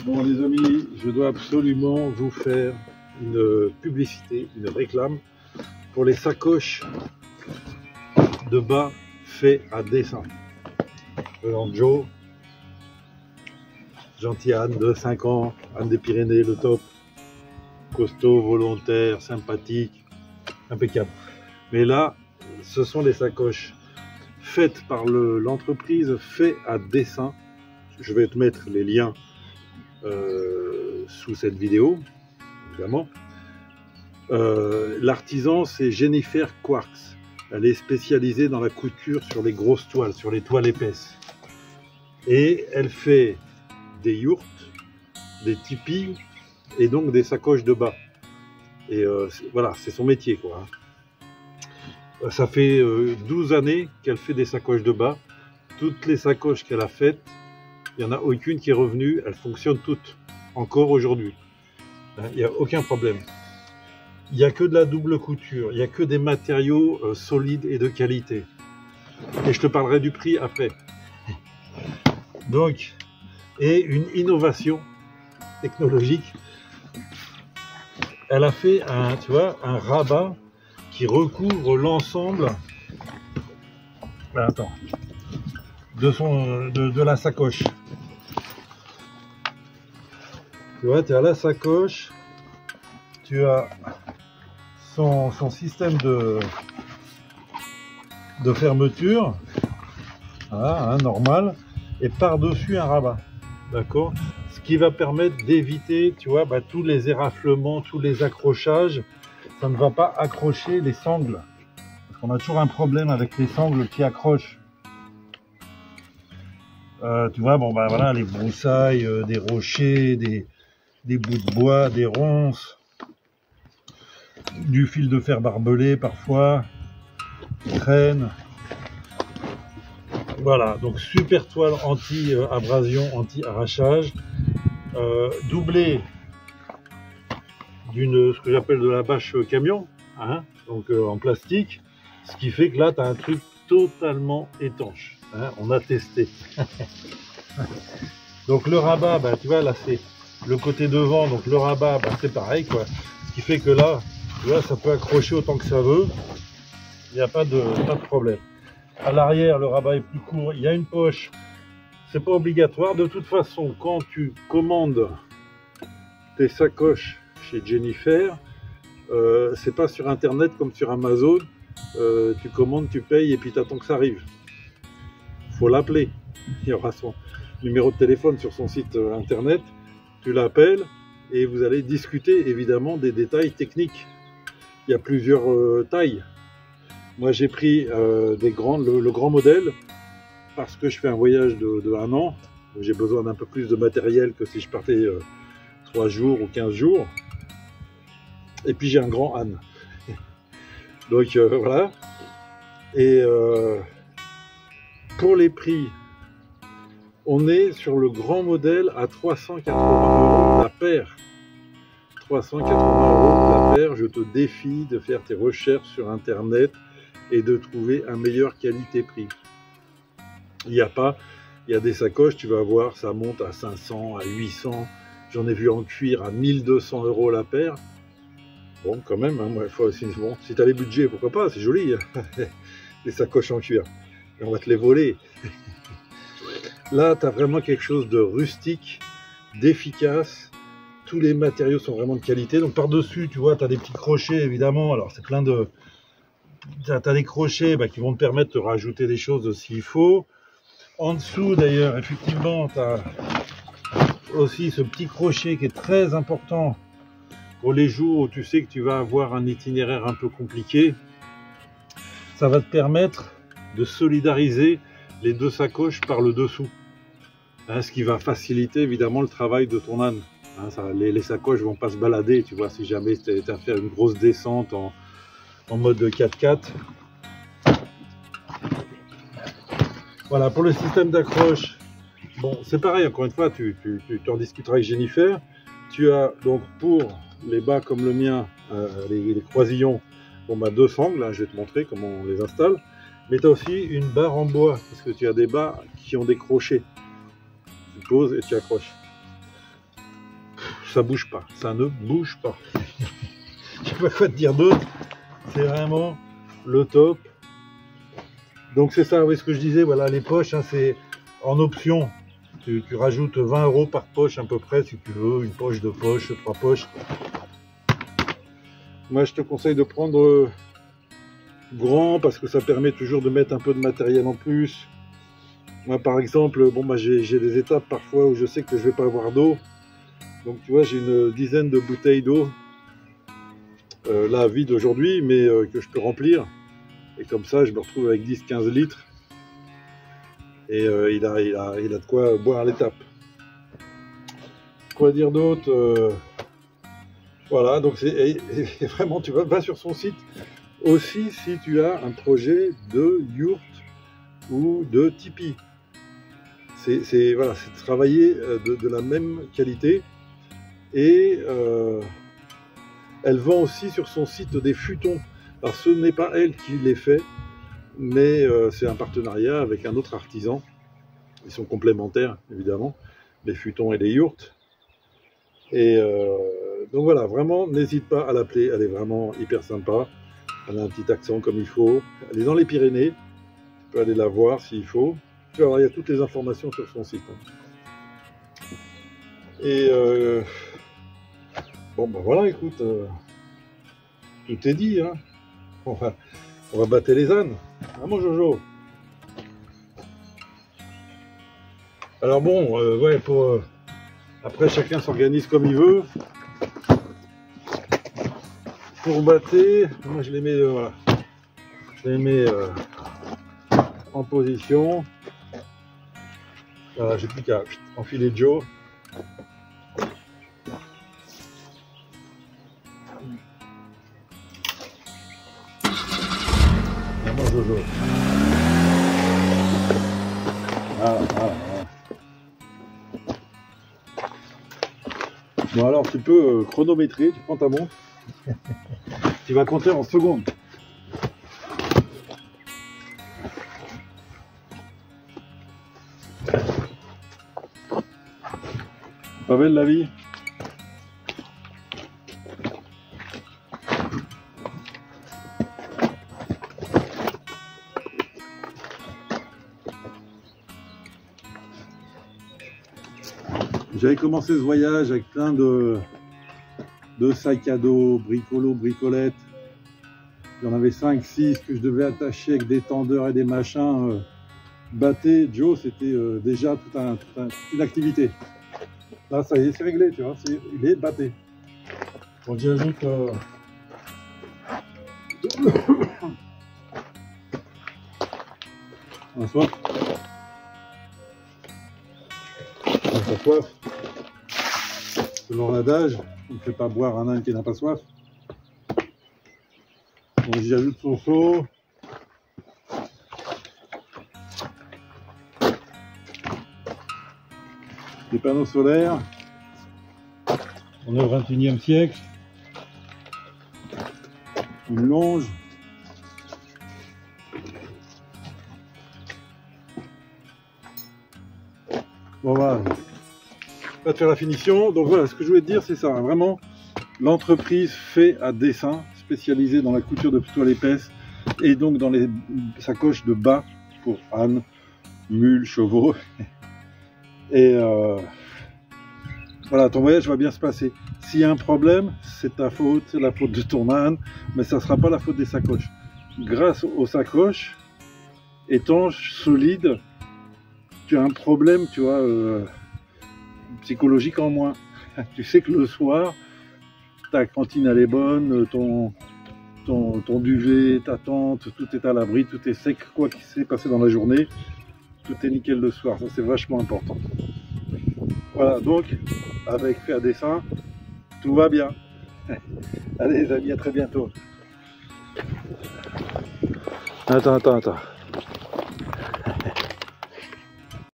Bon les amis, je dois absolument vous faire une publicité, une réclame pour les sacoches de bas faits à dessin. Joe, gentil Anne de 5 ans, Anne des Pyrénées, le top, costaud, volontaire, sympathique, impeccable. Mais là, ce sont des sacoches faites par l'entreprise, fait à dessin. Je vais te mettre les liens sous cette vidéo, évidemment. L'artisan, c'est Jennifer Quarks. Elle est spécialisée dans la couture sur les grosses toiles, sur les toiles épaisses. Et elle fait des yurts, des tipis et donc des sacoches de bas. Et voilà, c'est son métier, quoi. Ça fait 12 années qu'elle fait des sacoches de bas. Toutes les sacoches qu'elle a faites, il n'y en a aucune qui est revenue. Elles fonctionnent toutes, encore aujourd'hui. Il n'y a aucun problème. Il n'y a que de la double couture. Il n'y a que des matériaux solides et de qualité. Et je te parlerai du prix après. Donc, et une innovation technologique. Elle a fait un, tu vois, un rabat qui recouvre l'ensemble de la sacoche. Tu vois, tu as la sacoche, tu as son système de fermeture, voilà, hein, normal, et par-dessus un rabat, d'accord, ce qui va permettre d'éviter, tu vois, tous les éraflements, tous les accrochages. Ça ne va pas accrocher les sangles, parce qu'on a toujours un problème avec les sangles qui accrochent. Tu vois, bon voilà, les broussailles, des rochers, des bouts de bois, des ronces, du fil de fer barbelé parfois, traîne. Voilà, donc super toile anti-abrasion, anti-arrachage, doublée d'une, ce que j'appelle de la bâche camion, hein, donc en plastique, ce qui fait que là tu as un truc totalement étanche, hein, on a testé. Donc le rabat, tu vois, là c'est le côté devant, donc le rabat, c'est pareil, quoi, ce qui fait que là, tu vois, ça peut accrocher autant que ça veut, il n'y a pas de problème. À l'arrière, le rabat est plus court, il y a une poche, c'est pas obligatoire, de toute façon, quand tu commandes tes sacoches chez Jennifer, c'est pas sur internet comme sur Amazon, tu commandes, tu payes et puis tu attends que ça arrive. Faut l'appeler, il y aura son numéro de téléphone sur son site internet, tu l'appelles et vous allez discuter évidemment des détails techniques. Il y a plusieurs tailles. Moi j'ai pris le grand modèle parce que je fais un voyage de 1 an, j'ai besoin d'un peu plus de matériel que si je partais 3 jours ou 15 jours. Et puis j'ai un grand âne. Donc voilà. Et pour les prix, on est sur le grand modèle à 380 € la paire. 380 € la paire. Je te défie de faire tes recherches sur internet et de trouver un meilleur qualité-prix. Il n'y a pas, il y a des sacoches, tu vas voir, ça monte à 500, à 800. J'en ai vu en cuir à 1200 € la paire. Bon, quand même, hein, bon, si tu as les budgets, pourquoi pas, c'est joli, hein, les sacoches en cuir. Et on va te les voler. Là, tu as vraiment quelque chose de rustique, d'efficace. Tous les matériaux sont vraiment de qualité. Donc par-dessus, tu vois, tu as des petits crochets, évidemment. Alors, c'est plein de... Tu as des crochets qui vont te permettre de rajouter des choses s'il faut. En dessous, d'ailleurs, effectivement, tu as aussi ce petit crochet qui est très important pour les jours où tu sais que tu vas avoir un itinéraire un peu compliqué. Ça va te permettre de solidariser les deux sacoches par le dessous, hein, ce qui va faciliter évidemment le travail de ton âne, hein, les sacoches vont pas se balader, tu vois, si jamais tu as à faire une grosse descente en mode 4x4. Voilà, pour le système d'accroche, bon, c'est pareil, encore une fois, tu en discuteras avec Jennifer. Tu as donc pour les bas comme le mien, les croisillons, bon, 2 sangles, hein, je vais te montrer comment on les installe. Mais tu as aussi une barre en bois, parce que tu as des bas qui ont des crochets. Tu poses et tu accroches. ça bouge pas, ça ne bouge pas. Je sais pas quoi te dire d'autre, c'est vraiment le top. Donc c'est ça, oui, ce que je disais, voilà, les poches, hein, c'est en option. Tu rajoutes 20 € par poche à peu près, si tu veux, une poche, deux poches, trois poches. Moi, je te conseille de prendre grand, parce que ça permet toujours de mettre un peu de matériel en plus. Moi, par exemple, bon, bah, j'ai des étapes parfois où je sais que je vais pas avoir d'eau. Donc, tu vois, j'ai une dizaine de bouteilles d'eau, là, vide aujourd'hui, mais que je peux remplir. Et comme ça, je me retrouve avec 10-15 litres. Et il a de quoi boire à l'étape. Quoi dire d'autre? Voilà, donc c'est vraiment, tu vas sur son site. Aussi, si tu as un projet de yurt ou de tipi. Voilà, c'est travailler de la même qualité. Et elle vend aussi sur son site des futons. Alors ce n'est pas elle qui les fait, mais c'est un partenariat avec un autre artisan. Ils sont complémentaires, évidemment, les futons et les yurts. Et donc voilà, vraiment, n'hésite pas à l'appeler, elle est vraiment hyper sympa. Elle a un petit accent comme il faut. Elle est dans les Pyrénées, tu peux aller la voir s'il faut. Tu vas voir, il y a toutes les informations sur son site. Et bon, ben voilà, écoute, tout est dit, hein. On va battre les ânes. Ah, mon Jojo. Alors bon, ouais, après chacun s'organise comme il veut. Pour battre, moi je les mets, voilà. Je les mets en position. Voilà, j'ai plus qu'à enfiler Joe. Mon Jojo. Voilà, voilà. Bon alors tu peux chronométrer, tu prends ta montre, tu vas compter en secondes. Pas belle la vie? J'avais commencé ce voyage avec plein de sacs à dos, bricolettes. Il y en avait 5-6 que je devais attacher avec des tendeurs et des machins. Batté, Joe, c'était déjà toute une activité. Là, ça y est, c'est réglé, tu vois, il est batté. Donc j'ajoute un soif. Sa soif. Selon l'adage, on ne fait pas boire un âne qui n'a pas soif. Donc j'y ajoute son seau. Des panneaux solaires. On est au 21e siècle. Une longe. Bon voilà. On va te faire la finition. Donc voilà, ce que je voulais te dire, c'est ça. Vraiment, l'entreprise fait à dessin, spécialisée dans la couture de toile épaisse et donc dans les sacoches de bas pour ânes, mules, chevaux. Et voilà, ton voyage va bien se passer. S'il y a un problème, c'est ta faute, c'est la faute de ton âne, mais ça ne sera pas la faute des sacoches. Grâce aux sacoches, étanches, solides, tu as un problème, tu vois, psychologique en moins. Tu sais que le soir, ta cantine elle est bonne, ton duvet, ta tente, tout est à l'abri, tout est sec, quoi qu'il s'est passé dans la journée, tout est nickel le soir, ça c'est vachement important. Voilà, donc, avec fait à dessin, tout va bien. Allez les amis, à très bientôt. Attends.